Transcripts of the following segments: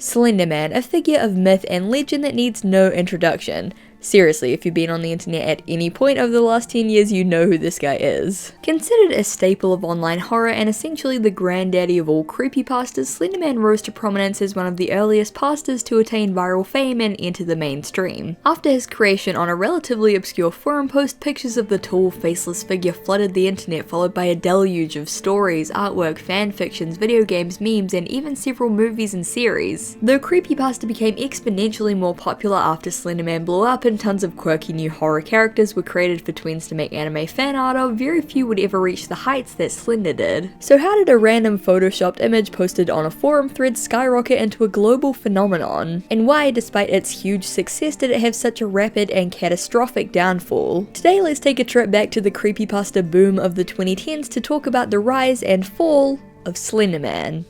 Slenderman, a figure of myth and legend that needs no introduction. Seriously, if you've been on the internet at any point over the last 10 years, you know who this guy is. Considered a staple of online horror and essentially the granddaddy of all creepypastas, Slenderman rose to prominence as one of the earliest pastas to attain viral fame and enter the mainstream. After his creation on a relatively obscure forum post, pictures of the tall, faceless figure flooded the internet, followed by a deluge of stories, artwork, fanfictions, video games, memes, and even several movies and series. Though creepypasta became exponentially more popular after Slenderman blew up and tons of quirky new horror characters were created for tweens to make anime fan art of, very few would ever reach the heights that Slender did. So how did a random photoshopped image posted on a forum thread skyrocket into a global phenomenon? And why, despite its huge success, did it have such a rapid and catastrophic downfall? Today let's take a trip back to the creepypasta boom of the 2010s to talk about the rise and fall of Slenderman.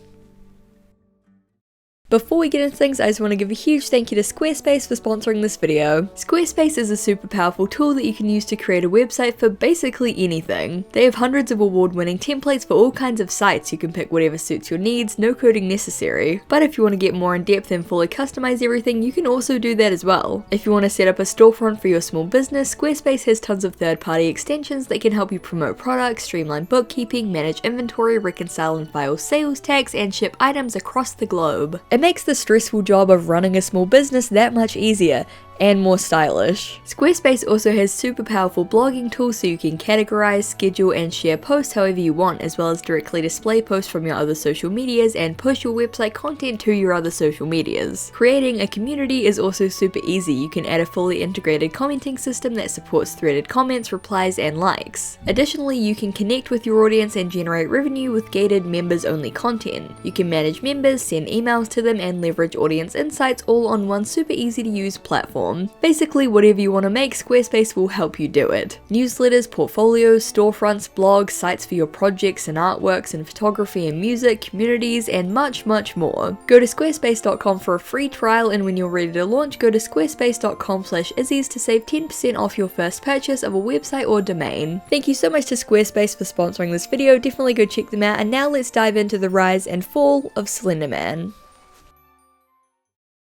Before we get into things, I just want to give a huge thank you to Squarespace for sponsoring this video. Squarespace is a super powerful tool that you can use to create a website for basically anything. They have hundreds of award-winning templates for all kinds of sites. You can pick whatever suits your needs, no coding necessary. But if you want to get more in depth and fully customize everything, you can also do that as well. If you want to set up a storefront for your small business, Squarespace has tons of third-party extensions that can help you promote products, streamline bookkeeping, manage inventory, reconcile and file sales tax, and ship items across the globe. It makes the stressful job of running a small business that much easier and more stylish. Squarespace also has super powerful blogging tools so you can categorize, schedule, and share posts however you want, as well as directly display posts from your other social medias and push your website content to your other social medias. Creating a community is also super easy. You can add a fully integrated commenting system that supports threaded comments, replies, and likes. Additionally, you can connect with your audience and generate revenue with gated members-only content. You can manage members, send emails to them, and leverage audience insights all on one super easy to use platform. Basically, whatever you want to make, Squarespace will help you do it. Newsletters, portfolios, storefronts, blogs, sites for your projects and artworks and photography and music, communities, and much, much more. Go to squarespace.com for a free trial, and when you're ready to launch, go to squarespace.com/izzies to save 10% off your first purchase of a website or domain. Thank you so much to Squarespace for sponsoring this video. Definitely go check them out, and now let's dive into the rise and fall of Slenderman.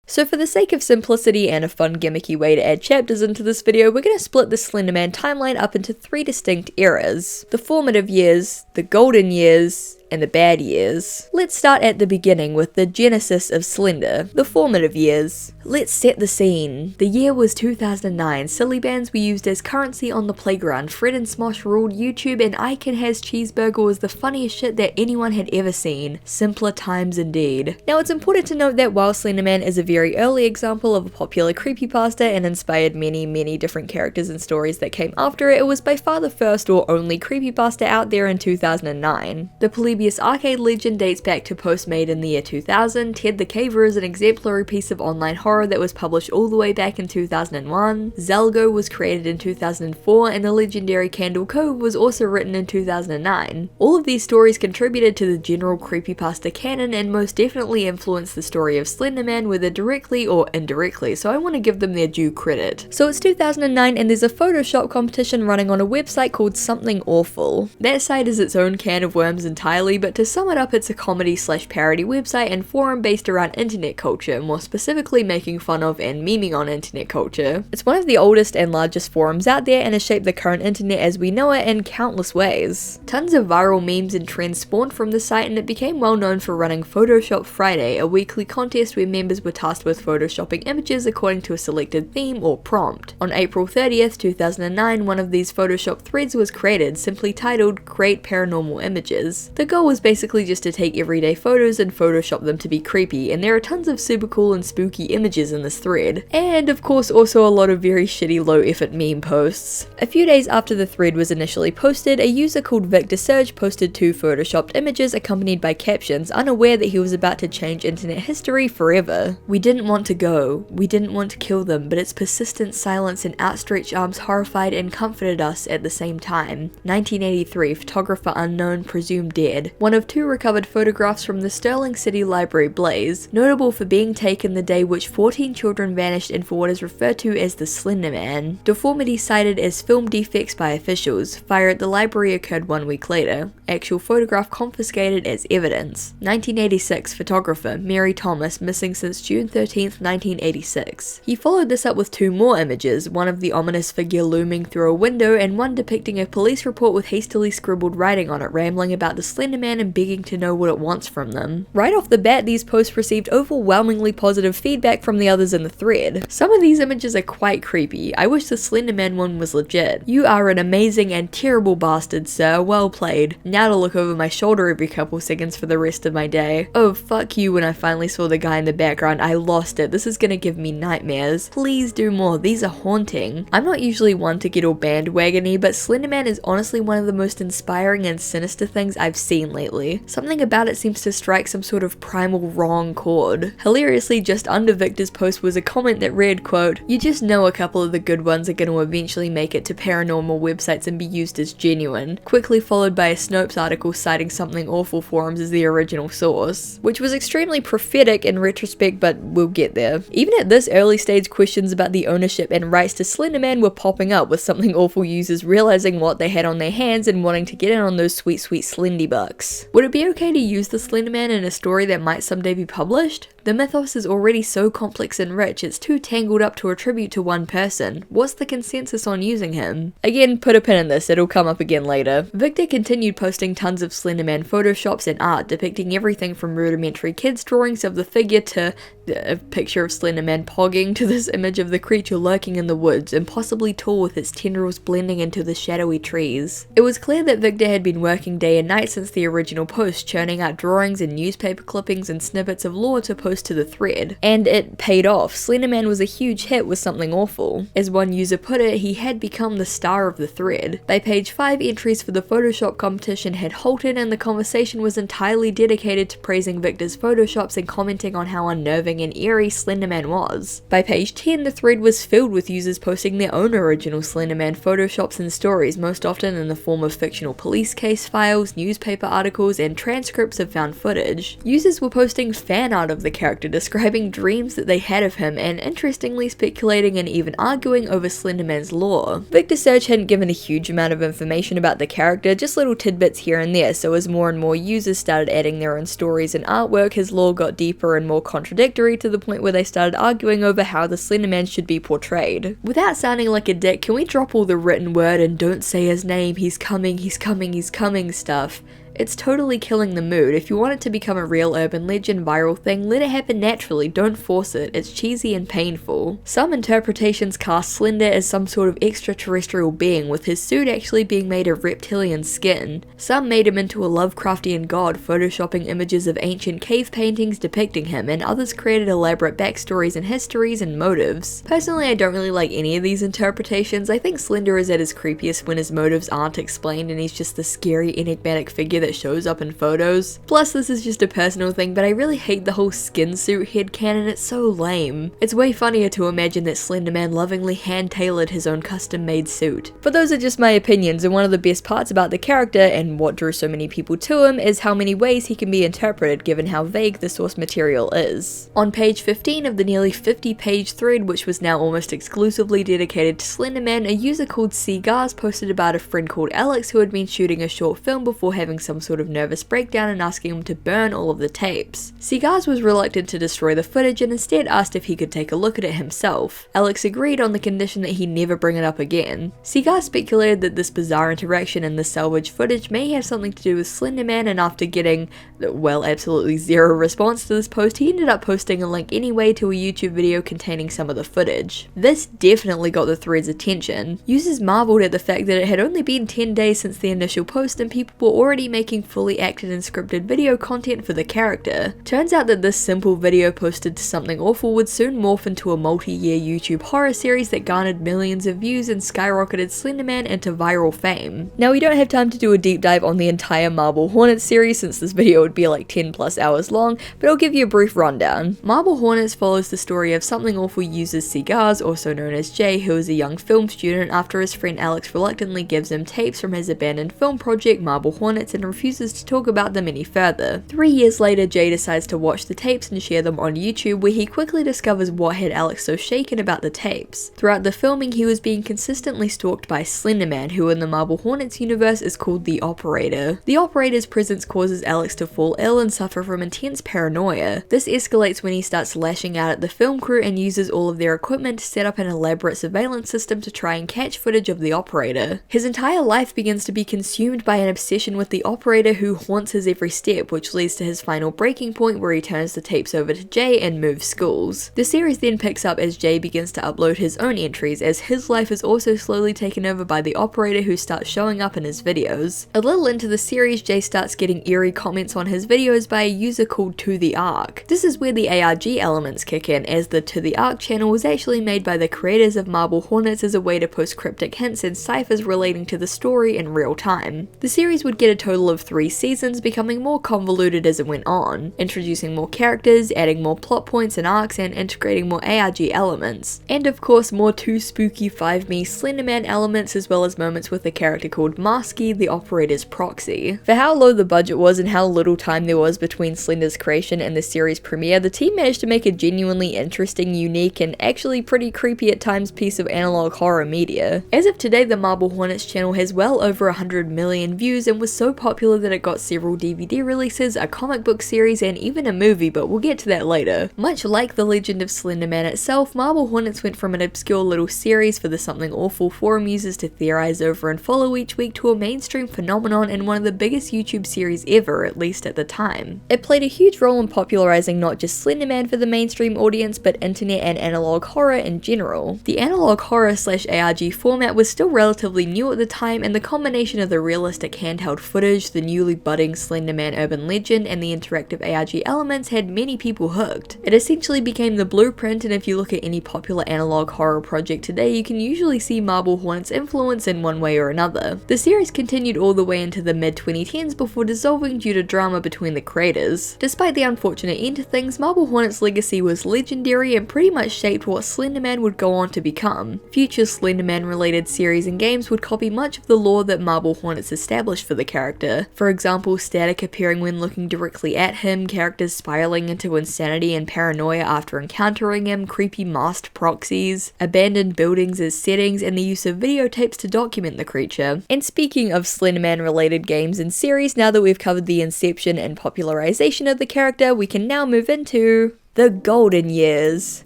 So for the sake of simplicity and a fun gimmicky way to add chapters into this video, we're going to split the Slenderman timeline up into 3 distinct eras: the formative years, the golden years, and the bad years. Let's start at the beginning with the genesis of Slender, the formative years. Let's set the scene. The year was 2009. Silly bands were used as currency on the playground. Fred and Smosh ruled YouTube, and I Can Has Cheeseburger was the funniest shit that anyone had ever seen. Simpler times indeed. Now it's important to note that while Slenderman is a very early example of a popular creepypasta and inspired many different characters and stories that came after it, it was by far the first or only creepypasta out there in 2009. The Polybius arcade legend dates back to posts made in the year 2000. Ted the Caver is an exemplary piece of online horror that was published all the way back in 2001. Zelgo was created in 2004, and the legendary Candle Cove was also written in 2009. All of these stories contributed to the general creepypasta canon and most definitely influenced the story of Slenderman, whether directly or indirectly, so I want to give them their due credit. So it's 2009 and there's a Photoshop competition running on a website called Something Awful. That site is its own can of worms entirely, but to sum it up, it's a comedy/parody website and forum based around internet culture, more specifically making fun of and memeing on internet culture. It's one of the oldest and largest forums out there and has shaped the current internet as we know it in countless ways. Tons of viral memes and trends spawned from the site, and it became well known for running Photoshop Friday, a weekly contest where members were tasked with photoshopping images according to a selected theme or prompt. On April 30th, 2009, one of these Photoshop threads was created, simply titled Create Paranormal Images. The goal was basically just to take everyday photos and Photoshop them to be creepy, and there are tons of super cool and spooky images in this thread. And of course also a lot of very shitty low effort meme posts. A few days after the thread was initially posted, a user called Victor Surge posted 2 photoshopped images accompanied by captions, unaware that he was about to change internet history forever. We didn't want to go. We didn't want to kill them, but its persistent silence and outstretched arms horrified and comforted us at the same time. 1983, photographer unknown, presumed dead. thread, one of 2 recovered photographs from the Sterling City Library blaze, notable for being taken the day which 14 children vanished and for what is referred to as the Slenderman. Deformity cited as film defects by officials. Fire at the library occurred 1 week later. Actual photograph confiscated as evidence. 1986 photographer Mary Thomas missing since June 13th, 1986. He followed this up with 2 more images, one of the ominous figure looming through a window and one depicting a police report with hastily scribbled writing on it rambling about the Slenderman and begging to know what it wants from them. Right off the bat, these posts received overwhelmingly positive feedback from the others in the thread. Some of these images are quite creepy. I wish the Slenderman one was legit. You are an amazing and terrible bastard, sir. Well played. Now to look over my shoulder every couple seconds for the rest of my day. Oh, fuck you when I finally saw the guy in the background. I lost it. This is gonna give me nightmares. Please do more. These are haunting. I'm not usually one to get all bandwagony, but Slenderman is honestly one of the most inspiring and sinister things I've seen lately. Something about it seems to strike some sort of primal wrong chord. Hilariously, just under Victor's post was a comment that read, quote, "You just know a couple of the good ones are going to eventually make it to paranormal websites and be used as genuine," quickly followed by a Snopes article citing Something Awful forums as the original source, which was extremely prophetic in retrospect, but we'll get there. Even at this early stage, questions about the ownership and rights to Slenderman were popping up, with Something Awful users realizing what they had on their hands and wanting to get in on those sweet Slendy bucks. Would it be okay to use the Slenderman in a story that might someday be published? The mythos is already so complex and rich, it's too tangled up to attribute to one person. What's the consensus on using him? Again, put a pin in this, it'll come up again later. Victor continued posting tons of Slenderman photoshops and art depicting everything from rudimentary kids drawings of the figure to a picture of Slenderman pogging to this image of the creature lurking in the woods, impossibly tall with its tendrils blending into the shadowy trees. It was clear that Victor had been working day and night since the original post, churning out drawings and newspaper clippings and snippets of lore to post to the thread. And it paid off. Slenderman was a huge hit with Something Awful. As one user put it, he had become the star of the thread. By page 5, entries for the Photoshop competition had halted and the conversation was entirely dedicated to praising Victor's photoshops and commenting on how unnerving and eerie Slenderman was. By page 10, the thread was filled with users posting their own original Slenderman photoshops and stories, most often in the form of fictional police case files, newspaper articles, and transcripts of found footage. Users were posting fan art of the character, describing dreams that they had of him, and interestingly speculating and even arguing over Slenderman's lore. Victor Search hadn't given a huge amount of information about the character, just little tidbits here and there, so as more and more users started adding their own stories and artwork, his lore got deeper and more contradictory to the point where they started arguing over how the Slenderman should be portrayed. Without sounding like a dick, can we drop all the written word and don't say his name, he's coming, he's coming, he's coming stuff? It's totally killing the mood. If you want it to become a real urban legend viral thing, let it happen naturally, don't force it. It's cheesy and painful. Some interpretations cast Slender as some sort of extraterrestrial being, with his suit actually being made of reptilian skin. Some made him into a Lovecraftian god, photoshopping images of ancient cave paintings depicting him, and others created elaborate backstories and histories and motives. Personally, I don't really like any of these interpretations. I think Slender is at his creepiest when his motives aren't explained and he's just the scary, enigmatic figure that shows up in photos. Plus, this is just a personal thing, but I really hate the whole skin suit headcanon. It's so lame. It's way funnier to imagine that Slenderman lovingly hand-tailored his own custom-made suit. But those are just my opinions, and one of the best parts about the character, and what drew so many people to him, is how many ways he can be interpreted given how vague the source material is. On page 15 of the nearly 50-page thread, which was now almost exclusively dedicated to Slenderman, a user called Cigars posted about a friend called Alex who had been shooting a short film before having some sort of nervous breakdown and asking him to burn all of the tapes. Cigars was reluctant to destroy the footage and instead asked if he could take a look at it himself. Alex agreed on the condition that he never bring it up again. Cigars speculated that this bizarre interaction in the salvage footage may have something to do with Slenderman, and after getting, well, absolutely zero response to this post, he ended up posting a link anyway to a YouTube video containing some of the footage. This definitely got the thread's attention. Users marveled at the fact that it had only been 10 days since the initial post and people were already making fully acted and scripted video content for the character. Turns out that this simple video posted to Something Awful would soon morph into a multi-year YouTube horror series that garnered millions of views and skyrocketed Slenderman into viral fame. Now, we don't have time to do a deep dive on the entire Marble Hornets series since this video would be like 10 plus hours long, but I'll give you a brief rundown. Marble Hornets follows the story of Something Awful user Cigars, also known as Jay, who is a young film student after his friend Alex reluctantly gives him tapes from his abandoned film project Marble Hornets and refuses to talk about them any further. 3 years later, Jay decides to watch the tapes and share them on YouTube, where he quickly discovers what had Alex so shaken about the tapes. Throughout the filming, he was being consistently stalked by Slenderman, who in the Marble Hornets universe is called the Operator. The Operator's presence causes Alex to fall ill and suffer from intense paranoia. This escalates when he starts lashing out at the film crew and uses all of their equipment to set up an elaborate surveillance system to try and catch footage of the Operator. His entire life begins to be consumed by an obsession with the Operator, who haunts his every step, which leads to his final breaking point where he turns the tapes over to Jay and moves schools. The series then picks up as Jay begins to upload his own entries, as his life is also slowly taken over by the Operator, who starts showing up in his videos. A little into the series, Jay starts getting eerie comments on his videos by a user called To The Arc. This is where the ARG elements kick in, as the To The Arc channel was actually made by the creators of Marble Hornets as a way to post cryptic hints and ciphers relating to the story in real time. The series would get a total of 3 seasons, becoming more convoluted as it went on, introducing more characters, adding more plot points and arcs, and integrating more ARG elements. And of course, more Too Spooky 5Me Slenderman elements, as well as moments with a character called Masky, the Operator's proxy. For how low the budget was and how little time there was between Slender's creation and the series premiere, the team managed to make a genuinely interesting, unique, and actually pretty creepy at times piece of analog horror media. As of today, the Marble Hornets channel has well over 100 million views and was so popular that it got several DVD releases, a comic book series, and even a movie, but we'll get to that later. Much like the legend of Slenderman itself, Marble Hornets went from an obscure little series for the Something Awful forum users to theorize over and follow each week to a mainstream phenomenon and one of the biggest YouTube series ever, at least at the time. It played a huge role in popularizing not just Slenderman for the mainstream audience, but internet and analog horror in general. The analog horror / ARG format was still relatively new at the time, and the combination of the realistic handheld footage, the newly budding Slenderman urban legend, and the interactive ARG elements had many people hooked. It essentially became the blueprint, and if you look at any popular analog horror project today, you can usually see Marble Hornets' influence in one way or another. The series continued all the way into the mid-2010s before dissolving due to drama between the creators. Despite the unfortunate end to things, Marble Hornets' legacy was legendary and pretty much shaped what Slenderman would go on to become. Future Slenderman-related series and games would copy much of the lore that Marble Hornets established for the character. For example, static appearing when looking directly at him, characters spiraling into insanity and paranoia after encountering him, creepy masked proxies, abandoned buildings as settings, and the use of videotapes to document the creature. And speaking of Slenderman-related games and series, now that we've covered the inception and popularization of the character, we can now move into the golden years.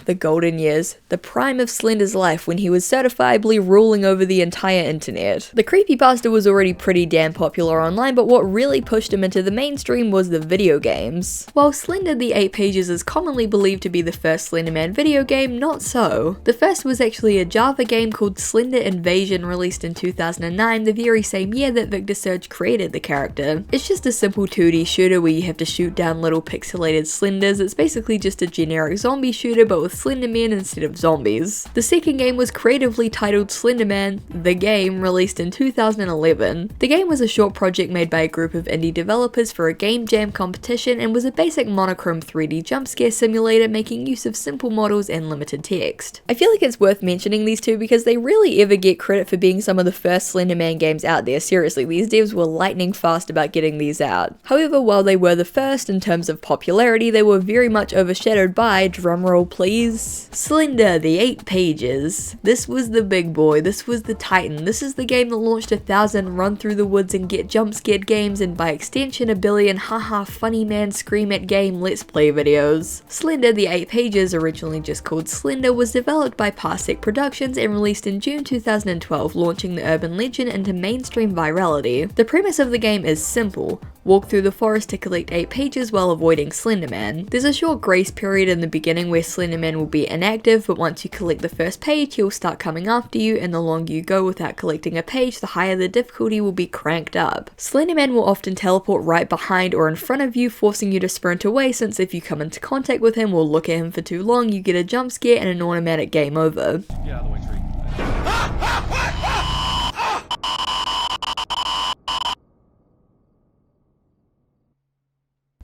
The golden years. The prime of Slender's life when he was certifiably ruling over the entire internet. The creepypasta was already pretty damn popular online, but what really pushed him into the mainstream was the video games. While Slender the 8 Pages is commonly believed to be the first Slenderman video game, not so. The first was actually a Java game called Slender Invasion, released in 2009, the very same year that Victor Surge created the character. It's just a simple 2D shooter where you have to shoot down little pixelated Slenders. It's basically just a generic zombie shooter, but with Slenderman instead of zombies. The second game was creatively titled Slenderman: The Game, released in 2011. The game was a short project made by a group of indie developers for a game jam competition and was a basic monochrome 3D jump scare simulator making use of simple models and limited text. I feel like it's worth mentioning these two because they rarely ever get credit for being some of the first Slenderman games out there. Seriously, these devs were lightning fast about getting these out. However, while they were the first in terms of popularity, they were very much overshadowed by, drumroll please, Slender the 8 Pages. This was the big boy, this was the titan, this is the game that launched 1,000 run through the woods and get jump scared games, and by extension a billion haha funny man scream at game let's play videos. Slender the 8 Pages, originally just called Slender, was developed by Parsec Productions and released in June 2012, launching the urban legend into mainstream virality. The premise of the game is simple. Walk through the forest to collect 8 pages while avoiding Slenderman. There's a short grace period in the beginning where Slenderman will be inactive, but once you collect the first page, he'll start coming after you, and the longer you go without collecting a page, the higher the difficulty will be cranked up. Slenderman will often teleport right behind or in front of you, forcing you to sprint away, since if you come into contact with him or look at him for too long, you get a jump scare and an automatic game over. Get out of the way, tree.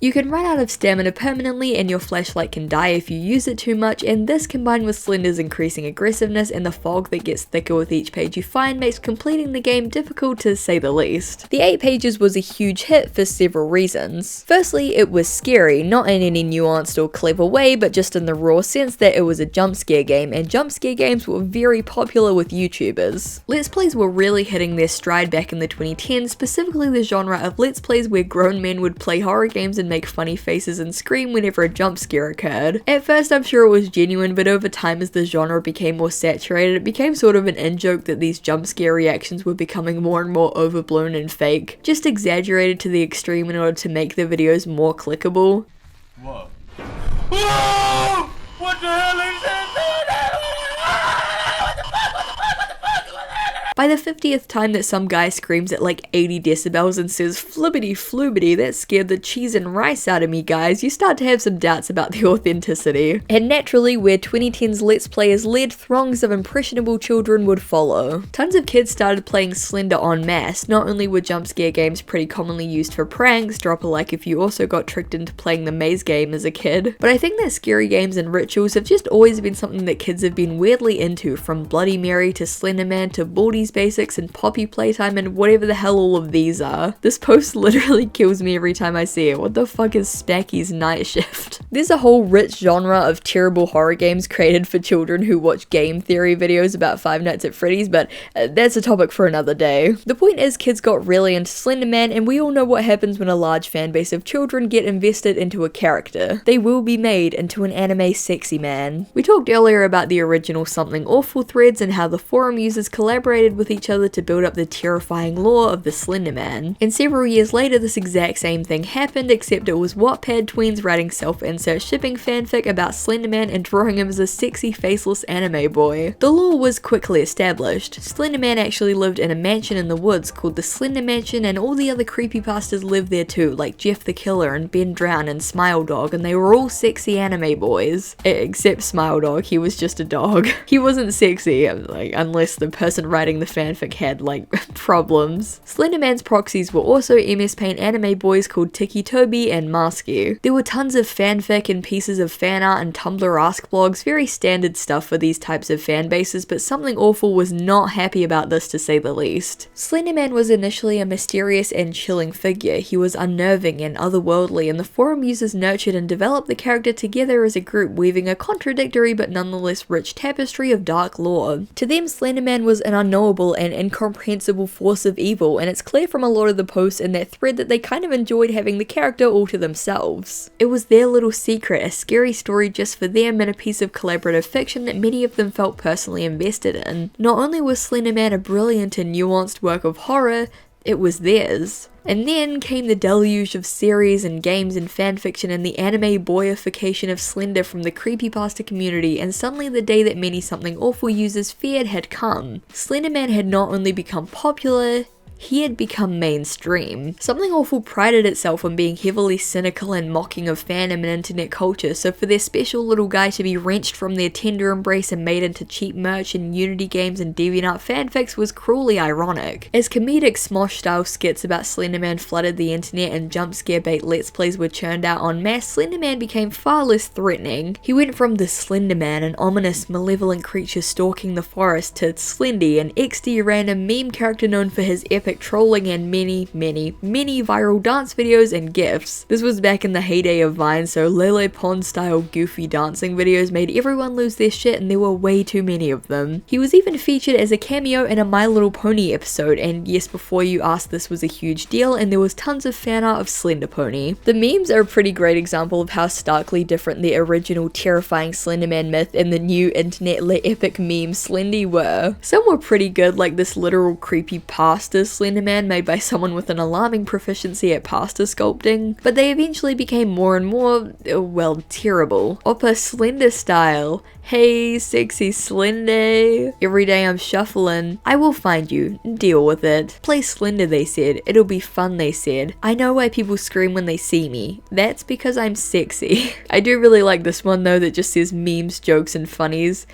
You can run out of stamina permanently and your flashlight can die if you use it too much, and this combined with Slender's increasing aggressiveness and the fog that gets thicker with each page you find makes completing the game difficult to say the least. The 8 pages was a huge hit for several reasons. Firstly, it was scary, not in any nuanced or clever way, but just in the raw sense that it was a jump scare game, and jump scare games were very popular with YouTubers. Let's Plays were really hitting their stride back in the 2010s, specifically the genre of Let's Plays where grown men would play horror games and make funny faces and scream whenever a jump scare occurred. At first I'm sure it was genuine, but over time as the genre became more saturated, it became sort of an in-joke that these jump scare reactions were becoming more and more overblown and fake, just exaggerated to the extreme in order to make the videos more clickable. Whoa. Whoa! What the hell is that? By the 50th time that some guy screams at like 80 decibels and says flibbity floobity, that scared the cheese and rice out of me guys, you start to have some doubts about the authenticity. And naturally, where 2010's Let's Players led, throngs of impressionable children would follow. Tons of kids started playing Slender en masse. Not only were jump scare games pretty commonly used for pranks, drop a like if you also got tricked into playing the maze game as a kid, but I think that scary games and rituals have just always been something that kids have been weirdly into, from Bloody Mary to Slenderman to Baldi's Basics and Poppy Playtime and whatever the hell all of these are. This post literally kills me every time I see it. What the fuck is Spacky's Night Shift? There's a whole rich genre of terrible horror games created for children who watch game theory videos about Five Nights at Freddy's, but that's a topic for another day. The point is, kids got really into Slenderman, and we all know what happens when a large fan base of children get invested into a character. They will be made into an anime sexy man. We talked earlier about the original Something Awful threads and how the forum users collaborated with each other to build up the terrifying lore of the Slenderman. And several years later this exact same thing happened, except it was Wattpad tweens writing self-insert shipping fanfic about Slenderman and drawing him as a sexy faceless anime boy. The lore was quickly established. Slenderman actually lived in a mansion in the woods called the Slender Mansion, and all the other creepypastas lived there too, like Jeff the Killer and Ben Drown and Smile Dog, and they were all sexy anime boys. Except Smile Dog, he was just a dog. He wasn't sexy, like, unless the person writing the fanfic had like problems. Slenderman's proxies were also MS Paint anime boys called Tiki Toby and Marsky. There were tons of fanfic and pieces of fan art and Tumblr Ask blogs, very standard stuff for these types of fan bases, but Something Awful was not happy about this to say the least. Slenderman was initially a mysterious and chilling figure. He was unnerving and otherworldly, and the forum users nurtured and developed the character together as a group, weaving a contradictory but nonetheless rich tapestry of dark lore. To them, Slenderman was an unknowable and incomprehensible force of evil, and it's clear from a lot of the posts in that thread that they kind of enjoyed having the character all to themselves. It was their little secret, a scary story just for them and a piece of collaborative fiction that many of them felt personally invested in. Not only was Slenderman a brilliant and nuanced work of horror, it was theirs. And then came the deluge of series and games and fanfiction and the anime boyification of Slender from the creepypasta community, and suddenly the day that many Something Awful users feared had come. Slenderman had not only become popular, he had become mainstream. Something Awful prided itself on being heavily cynical and mocking of fandom and internet culture, so for their special little guy to be wrenched from their tender embrace and made into cheap merch and Unity games and DeviantArt fanfics was cruelly ironic. As comedic Smosh-style skits about Slenderman flooded the internet and jump scare bait Let's Plays were churned out en masse, Slenderman became far less threatening. He went from the Slenderman, an ominous, malevolent creature stalking the forest, to Slendy, an XD random meme character known for his epic trolling and many viral dance videos and gifs. This was back in the heyday of Vine, so Lele Pond style goofy dancing videos made everyone lose their shit, and there were way too many of them. He was even featured as a cameo in a My Little Pony episode, and yes, before you asked, this was a huge deal, and there was tons of fan art of Slender Pony. The memes are a pretty great example of how starkly different the original terrifying Slenderman myth and the new internet epic meme Slendy were. Some were pretty good, like this literal creepy pasta Slenderman made by someone with an alarming proficiency at pasta sculpting, but they eventually became more and more, well, terrible. Oppa Slender style. Hey, sexy Slender. Every day I'm shuffling. I will find you. Deal with it. Play Slender, they said. It'll be fun, they said. I know why people scream when they see me. That's because I'm sexy. I do really like this one though that just says memes, jokes, and funnies.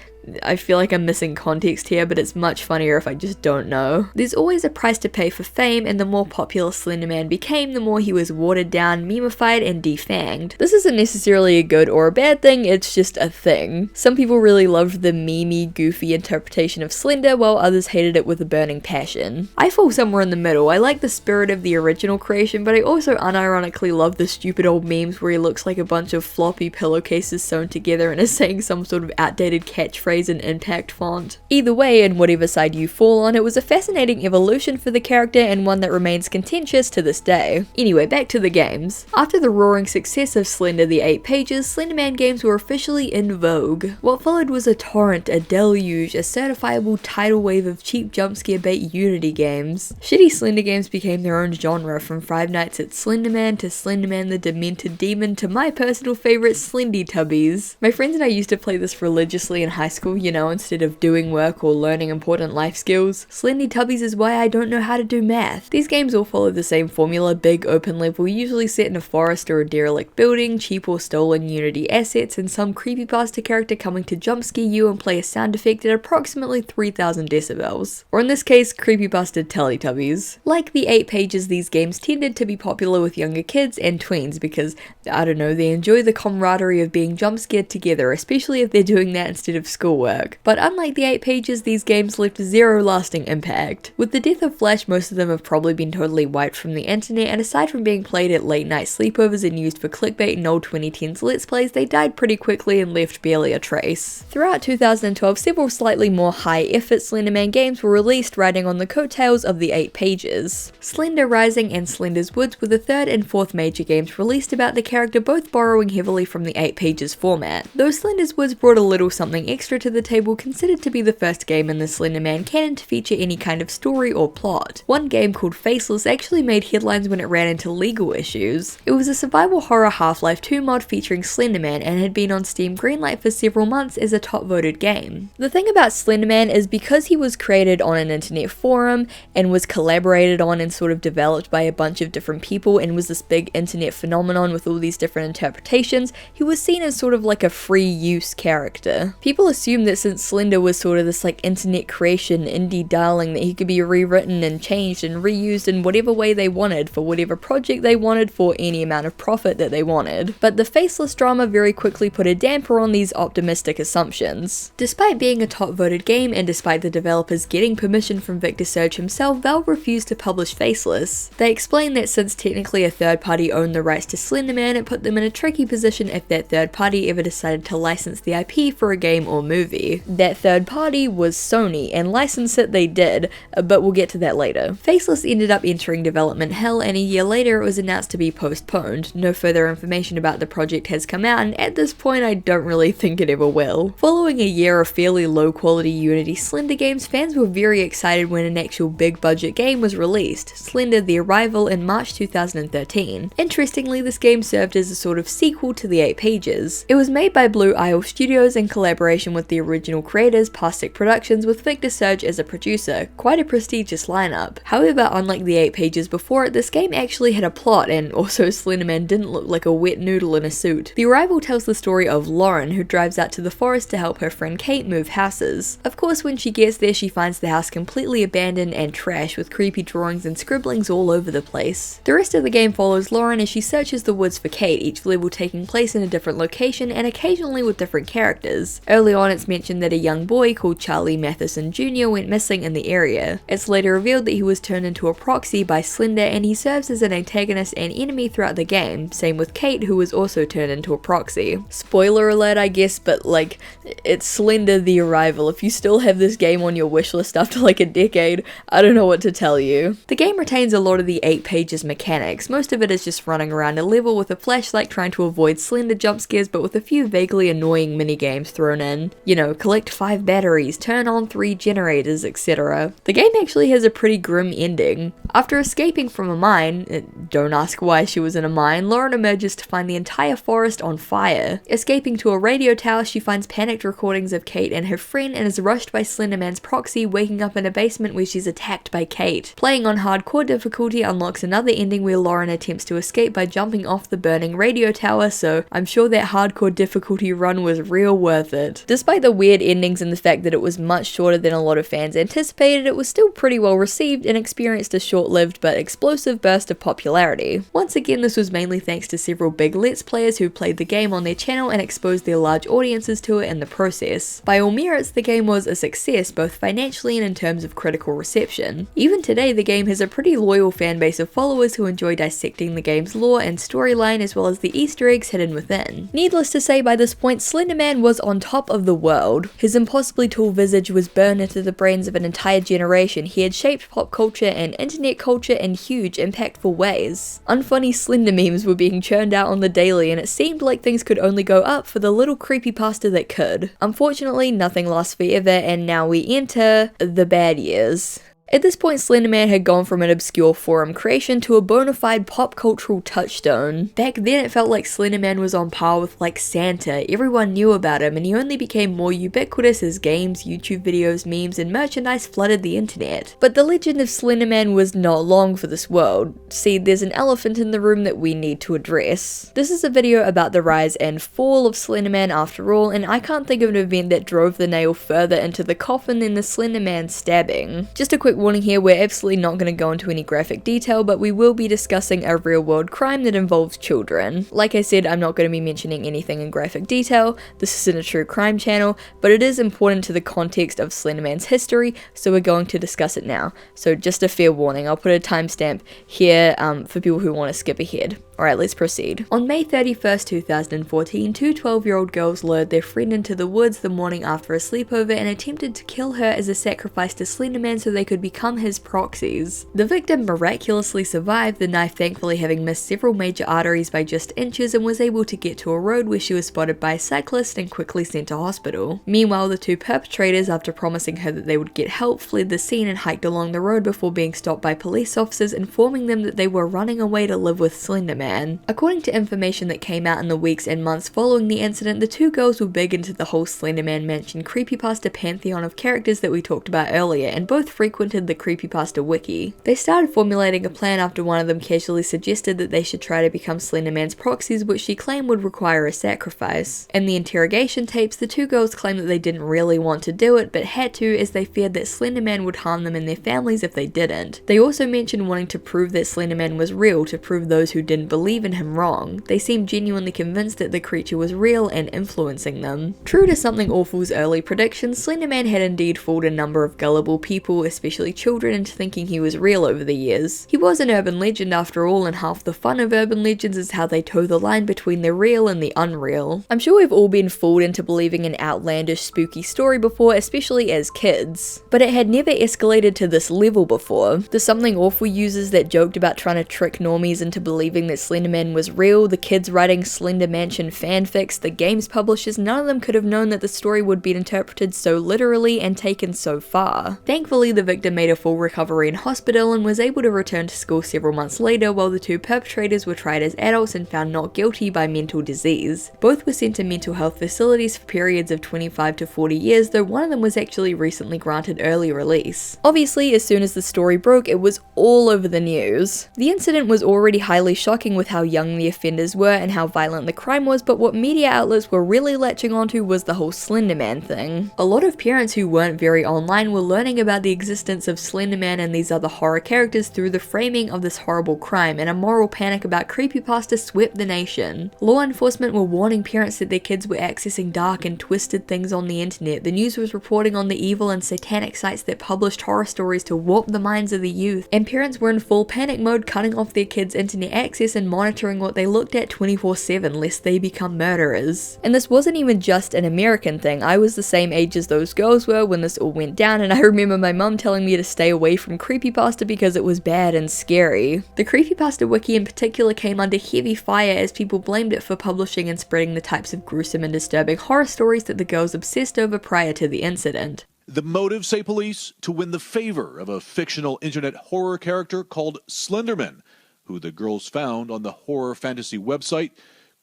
I feel like I'm missing context here, but it's much funnier if I just don't know. There's always a price to pay for fame, and the more popular Slenderman became, the more he was watered down, memeified, and defanged. This isn't necessarily a good or a bad thing, it's just a thing. Some people really loved the memey, goofy interpretation of Slender, while others hated it with a burning passion. I fall somewhere in the middle. I like the spirit of the original creation, but I also unironically love the stupid old memes where he looks like a bunch of floppy pillowcases sewn together and is saying some sort of outdated catchphrase in impact font. Either way, and whatever side you fall on, it was a fascinating evolution for the character and one that remains contentious to this day. Anyway, back to the games. After the roaring success of Slender the 8 Pages, Slenderman games were officially in vogue. What followed was a torrent, a deluge, a certifiable tidal wave of cheap jumpscare bait Unity games. Shitty Slender games became their own genre, from Five Nights at Slenderman to Slenderman the Demented Demon to my personal favorite, Slendytubbies. My friends and I used to play this religiously in high school, you know, instead of doing work or learning important life skills. Slendytubbies is why I don't know how to do math. These games all follow the same formula: big open level, usually set in a forest or a derelict building, cheap or stolen Unity assets, and some creepypasta character coming to jump scare you and play a sound effect at approximately 3000 decibels. Or in this case, creepypasta Teletubbies. Like the 8 Pages, these games tended to be popular with younger kids and tweens because, I don't know, they enjoy the camaraderie of being jump scared together, especially if they're doing that instead of schoolwork. But unlike the 8 Pages, these games left zero lasting impact. With the death of Flash, most of them have probably been totally wiped from the internet, and aside from being played at late night sleepovers and used for clickbait in old 2010s Let's Plays, they died pretty quickly and left barely a trace. Throughout 2012, several slightly more high-effort Slenderman games were released, riding on the coattails of the 8 Pages. Slender Rising and Slender's Woods were the third and fourth major games released about the character, both borrowing heavily from the 8 Pages format. Though Slender's Woods brought a little something extra to the table, considered to be the first game in the Slenderman canon to feature any kind of story or plot. One game called Faceless actually made headlines when it ran into legal issues. It was a survival horror Half-Life 2 mod featuring Slenderman and had been on Steam Greenlight for several months as a top voted game. The thing about Slenderman is because he was created on an internet forum and was collaborated on and sort of developed by a bunch of different people and was this big internet phenomenon with all these different interpretations, he was seen as sort of like a free use character. People assume that since Slender was sort of this like internet creation, indie darling, that he could be rewritten and changed and reused in whatever way they wanted for whatever project they wanted for any amount of profit that they wanted. But the Faceless drama very quickly put a damper on these optimistic assumptions. Despite being a top voted game and despite the developers getting permission from Victor Surge himself, Valve refused to publish Faceless. They explained that since technically a third party owned the rights to Slenderman, it put them in a tricky position if that third party ever decided to license the IP for a game or movie. That third party was Sony, and license it they did, but we'll get to that later. Faceless ended up entering development hell, and a year later it was announced to be postponed. No further information about the project has come out, and at this point I don't really think it ever will. Following a year of fairly low quality Unity Slender games, fans were very excited when an actual big budget game was released, Slender the Arrival, in March 2013. Interestingly, this game served as a sort of sequel to the 8 Pages. It was made by Blue Isle Studios in collaboration with the original creators, Plastic Productions, with Victor Surge as a producer. Quite a prestigious lineup. However, unlike the 8 Pages before it, this game actually had a plot, and also Slenderman didn't look like a wet noodle in a suit. The Arrival tells the story of Lauren, who drives out to the forest to help her friend Kate move houses. Of course, when she gets there, she finds the house completely abandoned and trash, with creepy drawings and scribblings all over the place. The rest of the game follows Lauren as she searches the woods for Kate, each level taking place in a different location and occasionally with different characters. Early on, it's mentioned that a young boy called Charlie Matheson Jr. went missing in the area. It's later revealed that he was turned into a proxy by Slender, and he serves as an antagonist and enemy throughout the game, same with Kate, who was also turned into a proxy. Spoiler alert, I guess, but like, it's Slender the Arrival. If you still have this game on your wishlist after like a decade, I don't know what to tell you. The game retains a lot of the 8 Pages mechanics. Most of it is just running around a level with a flashlight trying to avoid Slender jump scares, but with a few vaguely annoying minigames thrown in. You know, collect 5 batteries, turn on 3 generators, etc. The game actually has a pretty grim ending. After escaping from a mine, don't ask why she was in a mine, Lauren emerges to find the entire forest on fire. Escaping to a radio tower, she finds panicked recordings of Kate and her friend and is rushed by Slenderman's proxy, waking up in a basement where she's attacked by Kate. Playing on hardcore difficulty unlocks another ending where Lauren attempts to escape by jumping off the burning radio tower, so I'm sure that hardcore difficulty run was real worth it. Despite Despite the weird endings and the fact that it was much shorter than a lot of fans anticipated, it was still pretty well received and experienced a short-lived but explosive burst of popularity. Once again, this was mainly thanks to several big Let's Players who played the game on their channel and exposed their large audiences to it in the process. By all merits, the game was a success both financially and in terms of critical reception. Even today, the game has a pretty loyal fan base of followers who enjoy dissecting the game's lore and storyline as well as the Easter eggs hidden within. Needless to say, by this point, Slenderman was on top of the world. His impossibly tall visage was burned into the brains of an entire generation. He had shaped pop culture and internet culture in huge, impactful ways. Unfunny Slender memes were being churned out on the daily, and it seemed like things could only go up for the little creepypasta that could. Unfortunately, nothing lasts forever, and now we enter the bad years. At this point, Slenderman had gone from an obscure forum creation to a bona fide pop cultural touchstone. Back then, it felt like Slenderman was on par with like Santa. Everyone knew about him, and he only became more ubiquitous as games, YouTube videos, memes, and merchandise flooded the internet. But the legend of Slenderman was not long for this world. See, there's an elephant in the room that we need to address. This is a video about the rise and fall of Slenderman after all, and I can't think of an event that drove the nail further into the coffin than the Slenderman stabbing. Just a quick warning here, we're absolutely not going to go into any graphic detail, but we will be discussing a real world crime that involves children. Like I said, I'm not going to be mentioning anything in graphic detail. This isn't a true crime channel, but it is important to the context of Slenderman's history, so we're going to discuss it now. So just a fair warning, I'll put a timestamp here for people who want to skip ahead. Alright, let's proceed. On May 31st, 2014, two 12-year-old girls lured their friend into the woods the morning after a sleepover and attempted to kill her as a sacrifice to Slenderman so they could become his proxies. The victim miraculously survived, the knife thankfully having missed several major arteries by just inches, and was able to get to a road where she was spotted by a cyclist and quickly sent to hospital. Meanwhile, the two perpetrators, after promising her that they would get help, fled the scene and hiked along the road before being stopped by police officers informing them that they were running away to live with Slenderman. According to information that came out in the weeks and months following the incident, the two girls were big into the whole Slenderman Mansion creepypasta pantheon of characters that we talked about earlier, and both frequented the creepypasta wiki. They started formulating a plan after one of them casually suggested that they should try to become Slenderman's proxies, which she claimed would require a sacrifice. In the interrogation tapes, the two girls claimed that they didn't really want to do it, but had to as they feared that Slenderman would harm them and their families if they didn't. They also mentioned wanting to prove that Slenderman was real, to prove those who didn't believe in him wrong. They seemed genuinely convinced that the creature was real and influencing them. True to Something Awful's early predictions, Slenderman had indeed fooled a number of gullible people, especially children, into thinking he was real over the years. He was an urban legend after all, and half the fun of urban legends is how they toe the line between the real and the unreal. I'm sure we've all been fooled into believing an outlandish, spooky story before, especially as kids. But it had never escalated to this level before. The Something Awful users that joked about trying to trick normies into believing that Slenderman was real, the kids writing Slender Mansion fanfics, the games publishers, none of them could have known that the story would be interpreted so literally and taken so far. Thankfully, the victim made a full recovery in hospital and was able to return to school several months later, while the two perpetrators were tried as adults and found not guilty by mental disease. Both were sent to mental health facilities for periods of 25 to 40 years, though one of them was actually recently granted early release. Obviously, as soon as the story broke, it was all over the news. The incident was already highly shocking with how young the offenders were and how violent the crime was, but what media outlets were really latching onto was the whole Slenderman thing. A lot of parents who weren't very online were learning about the existence of Slenderman and these other horror characters through the framing of this horrible crime, and a moral panic about creepypasta swept the nation. Law enforcement were warning parents that their kids were accessing dark and twisted things on the internet. The news was reporting on the evil and satanic sites that published horror stories to warp the minds of the youth, and parents were in full panic mode, cutting off their kids' internet access and monitoring what they looked at 24/7 lest they become murderers. And this wasn't even just an American thing. I was the same age as those girls were when this all went down, and I remember my mum telling me to stay away from creepypasta because it was bad and scary. The creepypasta wiki in particular came under heavy fire as people blamed it for publishing and spreading the types of gruesome and disturbing horror stories that the girls obsessed over prior to the incident. The motive, say police, to win the favor of a fictional internet horror character called Slenderman, who the girls found on the horror fantasy website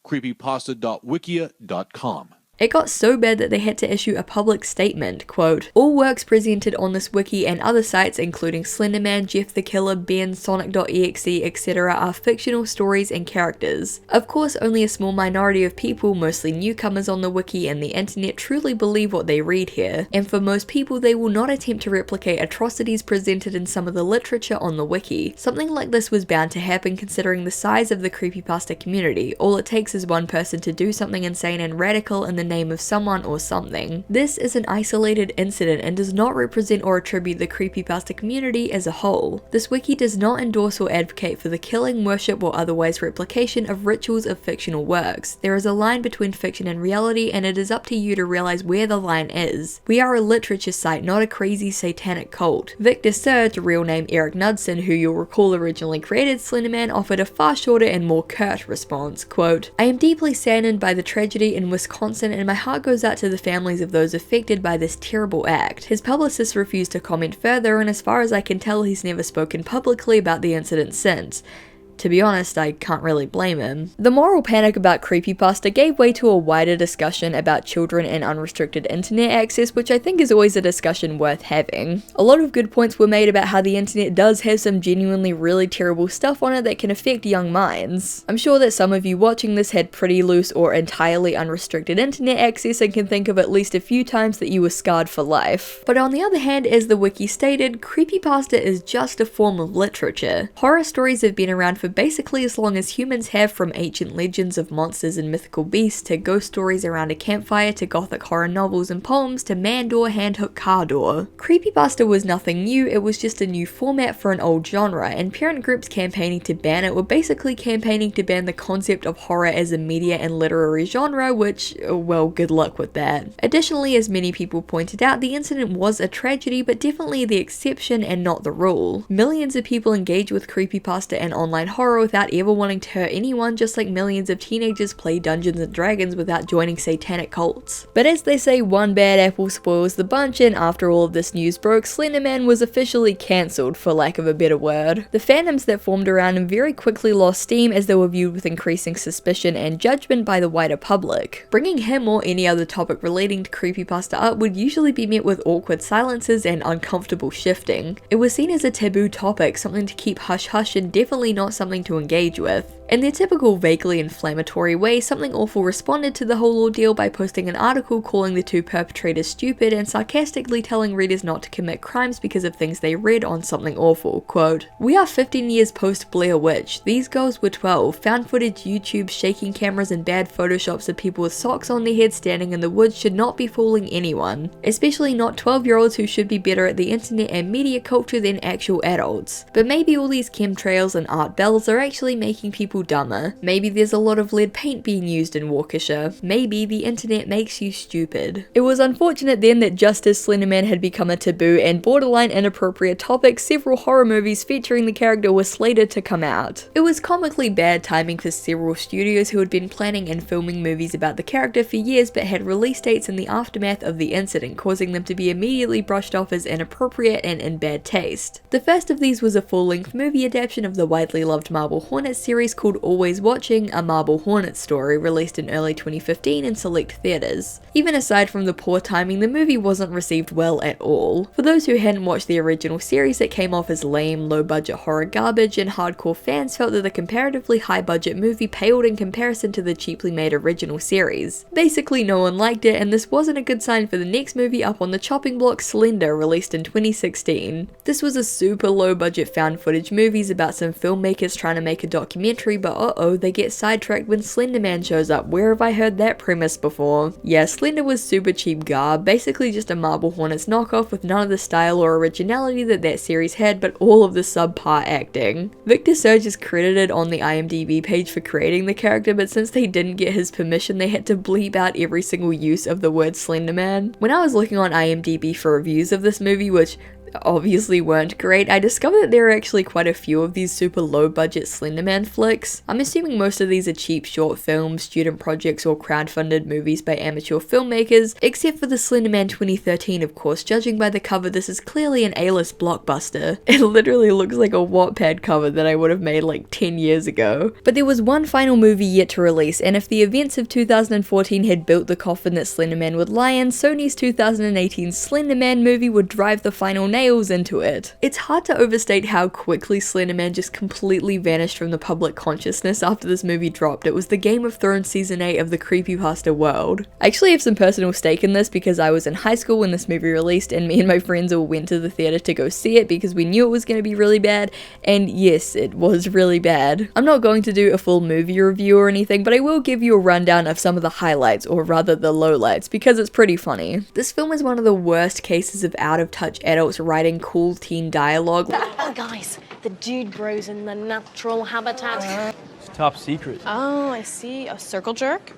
creepypasta.wikia.com. It got so bad that they had to issue a public statement, quote, "All works presented on this wiki and other sites including Slenderman, Jeff the Killer, Ben, Sonic.exe, etc. are fictional stories and characters. Of course, only a small minority of people, mostly newcomers on the wiki and the internet, truly believe what they read here, and for most people they will not attempt to replicate atrocities presented in some of the literature on the wiki. Something like this was bound to happen considering the size of the creepypasta community. All it takes is one person to do something insane and radical in the name of someone or something. This is an isolated incident and does not represent or attribute the creepypasta community as a whole. This wiki does not endorse or advocate for the killing, worship, or otherwise replication of rituals of fictional works. There is a line between fiction and reality, and it is up to you to realize where the line is. We are a literature site, not a crazy satanic cult." Victor Surge, real name Eric Knudsen, who you'll recall originally created Slenderman, offered a far shorter and more curt response, quote, "I am deeply saddened by the tragedy in Wisconsin and my heart goes out to the families of those affected by this terrible act." His publicist refused to comment further, and as far as I can tell he's never spoken publicly about the incident since. To be honest, I can't really blame him. The moral panic about creepypasta gave way to a wider discussion about children and unrestricted internet access, which I think is always a discussion worth having. A lot of good points were made about how the internet does have some genuinely really terrible stuff on it that can affect young minds. I'm sure that some of you watching this had pretty loose or entirely unrestricted internet access and can think of at least a few times that you were scarred for life. But on the other hand, as the wiki stated, creepypasta is just a form of literature. Horror stories have been around for basically as long as humans have, from ancient legends of monsters and mythical beasts to ghost stories around a campfire to gothic horror novels and poems to man door, handhook car door. Creepypasta was nothing new, it was just a new format for an old genre, and parent groups campaigning to ban it were basically campaigning to ban the concept of horror as a media and literary genre, which, well, good luck with that. Additionally, as many people pointed out, the incident was a tragedy, but definitely the exception and not the rule. Millions of people engage with creepypasta and online horror without ever wanting to hurt anyone, just like millions of teenagers play Dungeons and Dragons without joining satanic cults. But as they say, one bad apple spoils the bunch, and after all of this news broke, Slenderman was officially cancelled, for lack of a better word. The fandoms that formed around him very quickly lost steam as they were viewed with increasing suspicion and judgment by the wider public. Bringing him or any other topic relating to creepypasta up would usually be met with awkward silences and uncomfortable shifting. It was seen as a taboo topic, something to keep hush-hush and definitely not something to engage with. In their typical vaguely inflammatory way, Something Awful responded to the whole ordeal by posting an article calling the two perpetrators stupid and sarcastically telling readers not to commit crimes because of things they read on Something Awful. Quote, "We are 15 years post Blair Witch. These girls were 12. Found footage, YouTube, shaking cameras and bad photoshops of people with socks on their heads standing in the woods should not be fooling anyone. Especially not 12-year-olds who should be better at the internet and media culture than actual adults. But maybe all these chemtrails and art bells are actually making people dumber. Maybe there's a lot of lead paint being used in Waukesha. Maybe the internet makes you stupid." It was unfortunate then that just as Slenderman had become a taboo and borderline inappropriate topic, several horror movies featuring the character were slated to come out. It was comically bad timing for several studios who had been planning and filming movies about the character for years but had release dates in the aftermath of the incident, causing them to be immediately brushed off as inappropriate and in bad taste. The first of these was a full-length movie adaptation of the widely loved Marble Hornets series called Always Watching, a Marble Hornets story, released in early 2015 in select theaters. Even aside from the poor timing, the movie wasn't received well at all. For those who hadn't watched the original series, it came off as lame, low-budget horror garbage, and hardcore fans felt that the comparatively high-budget movie paled in comparison to the cheaply made original series. Basically, no one liked it, and this wasn't a good sign for the next movie up on the chopping block, Slender, released in 2016. This was a super low-budget found footage movie about some filmmakers trying to make a documentary, but uh-oh, they get sidetracked when Slenderman shows up. Where have I heard that premise before? Yeah, Slender was super cheap garb, basically just a Marble Hornets knockoff with none of the style or originality that series had, but all of the subpar acting. Victor Surge is credited on the IMDb page for creating the character, but since they didn't get his permission, they had to bleep out every single use of the word Slenderman. When I was looking on IMDb for reviews of this movie, which obviously weren't great. I discovered that there are actually quite a few of these super low budget Slenderman flicks. I'm assuming most of these are cheap short films, student projects, or crowdfunded movies by amateur filmmakers, except for the Slenderman 2013, of course. Judging by the cover, this is clearly an A-list blockbuster. It literally looks like a Wattpad cover that I would have made like 10 years ago. But there was one final movie yet to release, and if the events of 2014 had built the coffin that Slenderman would lie in, Sony's 2018 Slenderman movie would drive the final nails into it. It's hard to overstate how quickly Slenderman just completely vanished from the public consciousness after this movie dropped. It was the Game of Thrones season 8 of the creepypasta world. I actually have some personal stake in this because I was in high school when this movie released, and me and my friends all went to the theater to go see it because we knew it was going to be really bad, and yes, it was really bad. I'm not going to do a full movie review or anything, but I will give you a rundown of some of the highlights, or rather the lowlights, because it's pretty funny. This film is one of the worst cases of out-of-touch adults writing cool teen dialogue. Oh, guys, the dude bros in the natural habitat. It's top secret. Oh, I see. A circle jerk?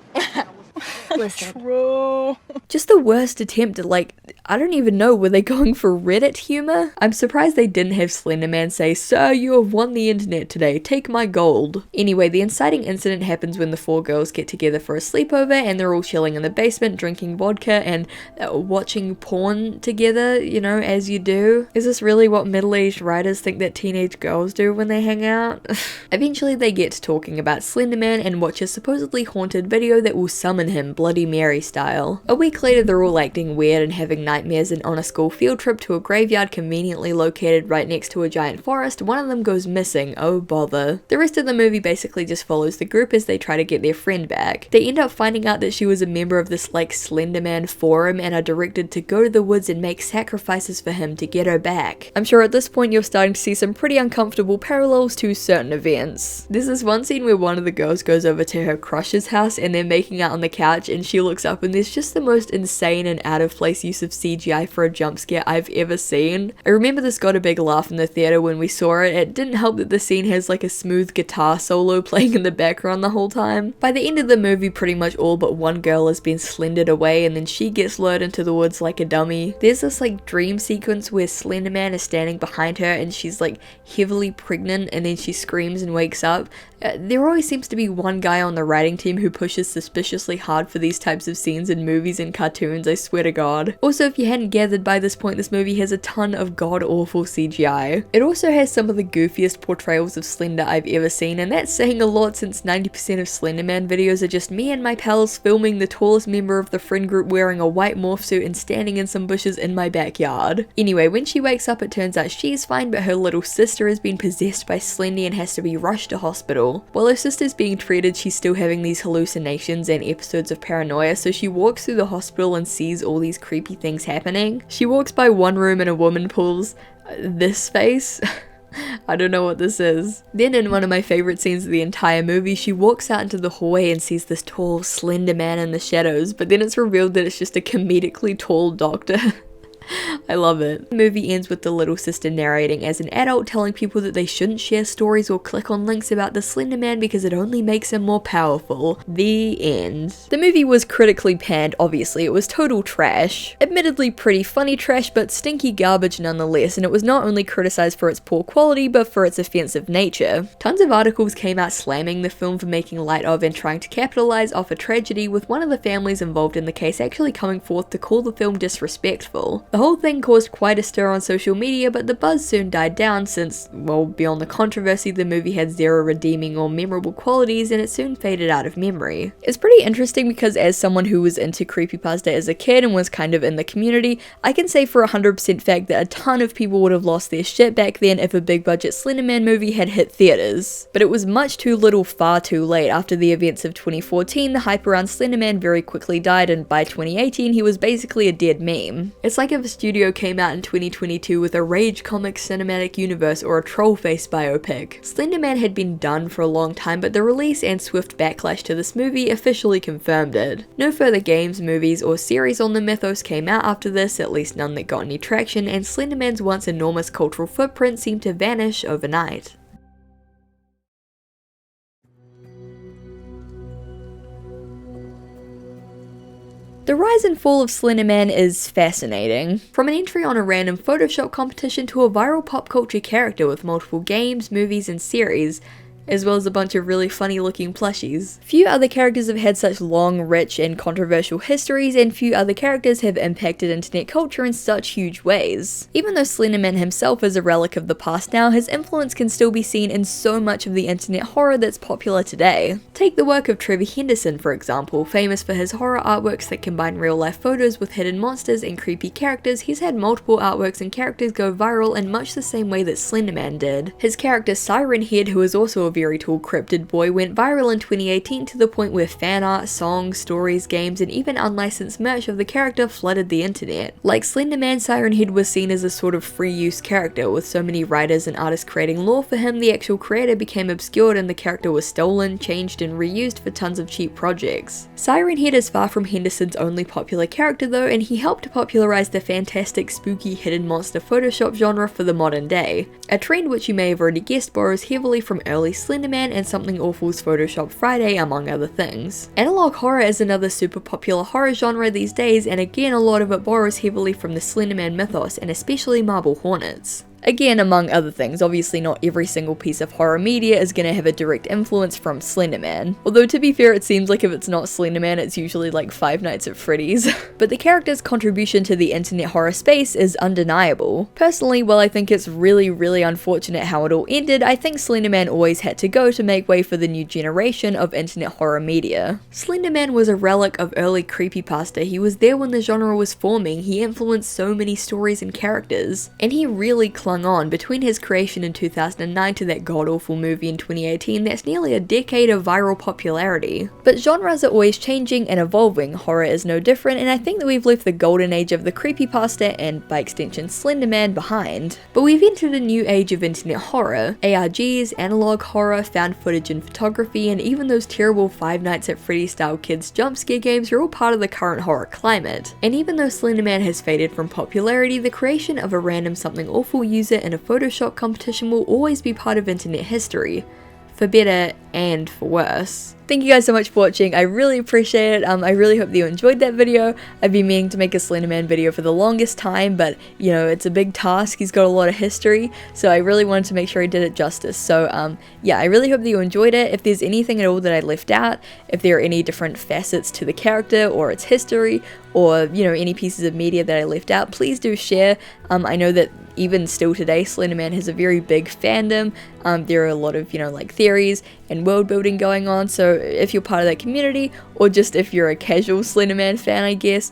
Listen. Bro. Just the worst attempt at, like, I don't even know, were they going for Reddit humor? I'm surprised they didn't have Slenderman say, "Sir, you have won the internet today, take my gold." Anyway, the inciting incident happens when the four girls get together for a sleepover and they're all chilling in the basement drinking vodka and watching porn together, you know, as you do. Is this really what middle-aged writers think that teenage girls do when they hang out? Eventually they get to talking about Slenderman and watch a supposedly haunted video that will summon him Bloody Mary style. A week later they're all acting weird and having nightmares, and on a school field trip to a graveyard conveniently located right next to a giant forest, one of them goes missing. Oh bother. The rest of the movie basically just follows the group as they try to get their friend back. They end up finding out that she was a member of this like Slenderman forum and are directed to go to the woods and make sacrifices for him to get her back. I'm sure at this point you're starting to see some pretty uncomfortable parallels to certain events. There's this one scene where one of the girls goes over to her crush's house and they're making out on the couch, and she looks up and there's just the most insane and out of place use of CGI for a jump scare I've ever seen. I remember this got a big laugh in the theater when we saw it. It didn't help that the scene has like a smooth guitar solo playing in the background the whole time. By the end of the movie, pretty much all but one girl has been slendered away and then she gets lured into the woods like a dummy. There's this like dream sequence where Slenderman is standing behind her and she's like heavily pregnant, and then she screams and wakes up. There always seems to be one guy on the writing team who pushes suspiciously hard for these types of scenes in movies and cartoons, I swear to god. Also, if you hadn't gathered by this point, this movie has a ton of god-awful CGI. It also has some of the goofiest portrayals of Slender I've ever seen, and that's saying a lot since 90% of Slenderman videos are just me and my pals filming the tallest member of the friend group wearing a white morph suit and standing in some bushes in my backyard. Anyway, when she wakes up it turns out she's fine, but her little sister has been possessed by Slendy and has to be rushed to hospital. While her sister's being treated, she's still having these hallucinations and episodes of paranoia, so she walks through the hospital and sees all these creepy things happening. She walks by one room and a woman pulls this face. I don't know what this is. Then in one of my favorite scenes of the entire movie, she walks out into the hallway and sees this tall, slender man in the shadows, but then it's revealed that it's just a comedically tall doctor. I love it. The movie ends with the little sister narrating as an adult, telling people that they shouldn't share stories or click on links about the Slender Man because it only makes him more powerful. The end. The movie was critically panned, obviously. It was total trash. Admittedly pretty funny trash, but stinky garbage nonetheless, and it was not only criticized for its poor quality, but for its offensive nature. Tons of articles came out slamming the film for making light of and trying to capitalize off a tragedy, with one of the families involved in the case actually coming forth to call the film disrespectful. The whole thing caused quite a stir on social media, but the buzz soon died down since, well, beyond the controversy, the movie had zero redeeming or memorable qualities and it soon faded out of memory. It's pretty interesting because as someone who was into creepypasta as a kid and was kind of in the community, I can say for 100% fact that a ton of people would have lost their shit back then if a big budget Slenderman movie had hit theaters. But it was much too little far too late. After the events of 2014, the hype around Slenderman very quickly died, and by 2018 he was basically a dead meme. It's like if a studio came out in 2022 with a Rage Comics cinematic universe or a Trollface biopic. Slenderman had been done for a long time, but the release and swift backlash to this movie officially confirmed it. No further games, movies, or series on the mythos came out after this, at least none that got any traction, and Slenderman's once enormous cultural footprint seemed to vanish overnight. The rise and fall of Slenderman is fascinating. From an entry on a random Photoshop competition to a viral pop culture character with multiple games, movies, and series, as well as a bunch of really funny looking plushies. Few other characters have had such long, rich, and controversial histories, and few other characters have impacted internet culture in such huge ways. Even though Slenderman himself is a relic of the past now, his influence can still be seen in so much of the internet horror that's popular today. Take the work of Trevor Henderson, for example. Famous for his horror artworks that combine real-life photos with hidden monsters and creepy characters, he's had multiple artworks and characters go viral in much the same way that Slenderman did. His character Siren Head, who is also a very tall cryptid boy, went viral in 2018 to the point where fan art, songs, stories, games, and even unlicensed merch of the character flooded the internet. Like Slenderman, Siren Head was seen as a sort of free use character, with so many writers and artists creating lore for him, the actual creator became obscured and the character was stolen, changed, and reused for tons of cheap projects. Siren Head is far from Henderson's only popular character though, and he helped to popularize the fantastic, spooky, hidden monster Photoshop genre for the modern day. A trend which you may have already guessed borrows heavily from early Slenderman and Something Awful's Photoshop Friday, among other things. Analog horror is another super popular horror genre these days, and again a lot of it borrows heavily from the Slenderman mythos, and especially Marble Hornets. Again, among other things, obviously not every single piece of horror media is going to have a direct influence from Slenderman. Although to be fair, it seems like if it's not Slenderman, it's usually like Five Nights at Freddy's. But the character's contribution to the internet horror space is undeniable. Personally, while I think it's really unfortunate how it all ended, I think Slenderman always had to go to make way for the new generation of internet horror media. Slenderman was a relic of early creepypasta. He was there when the genre was forming, he influenced so many stories and characters, and he really clung on. Between his creation in 2009 to that god-awful movie in 2018, that's nearly a decade of viral popularity. But genres are always changing and evolving, horror is no different, and I think that we've left the golden age of the creepypasta and, by extension, Slenderman behind. But we've entered a new age of internet horror. ARGs, analog horror, found footage and photography, and even those terrible Five Nights at Freddy's style kids jump scare games are all part of the current horror climate. And even though Slenderman has faded from popularity, the creation of a random Something Awful user in a Photoshop competition will always be part of internet history, for better and for worse. Thank you guys so much for watching, I really appreciate it. I really hope that you enjoyed that video. I've been meaning to make a Slenderman video for the longest time, but you know, it's a big task, he's got a lot of history, so I really wanted to make sure I did it justice. So yeah, I really hope that you enjoyed it. If there's anything at all that I left out, if there are any different facets to the character or its history, or you know, any pieces of media that I left out, please do share. I know that even still today, Slenderman has a very big fandom. There are a lot of, you know, like theories and world building going on, so if you're part of that community, or just if you're a casual Slenderman fan, I guess,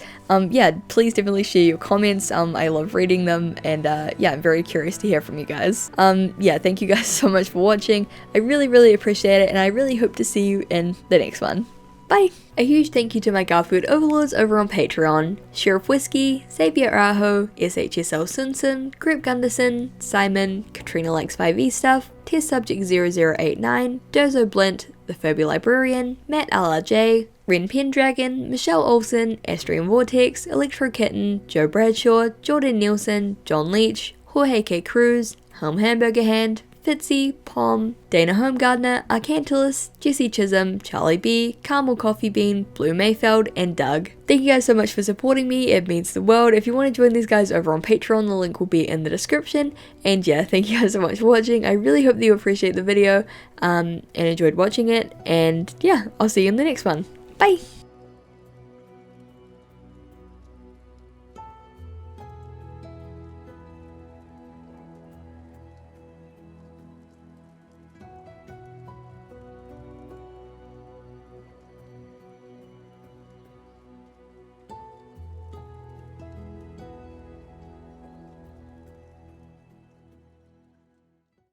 yeah, please definitely share your comments. I love reading them, and yeah, I'm very curious to hear from you guys. Yeah, thank you guys so much for watching. I really appreciate it, and I really hope to see you in the next one. Bye! A huge thank you to my Garfield overlords over on Patreon: Sheriff Whiskey, Xavier Araho, SHSL Sunsun, Grip Gunderson, Simon, Katrina Likes 5e Stuff, Test Subject 0089, Dozo Blint, The Furby Librarian, Matt LRJ, Ren Pendragon, Michelle Olsen, Astrian Vortex, Electro Kitten, Joe Bradshaw, Jordan Nielsen, John Leach, Jorge K. Cruz, Helm Hamburger Hand, Fitzy, Pom, Dana Homegardner, Arcantilus, Jesse Chisholm, Charlie B, Caramel Coffee Bean, Blue Mayfeld, and Doug. Thank you guys so much for supporting me, it means the world. If you want to join these guys over on Patreon, the link will be in the description. And yeah, thank you guys so much for watching. I really hope that you appreciate the video and enjoyed watching it. And yeah, I'll see you in the next one. Bye!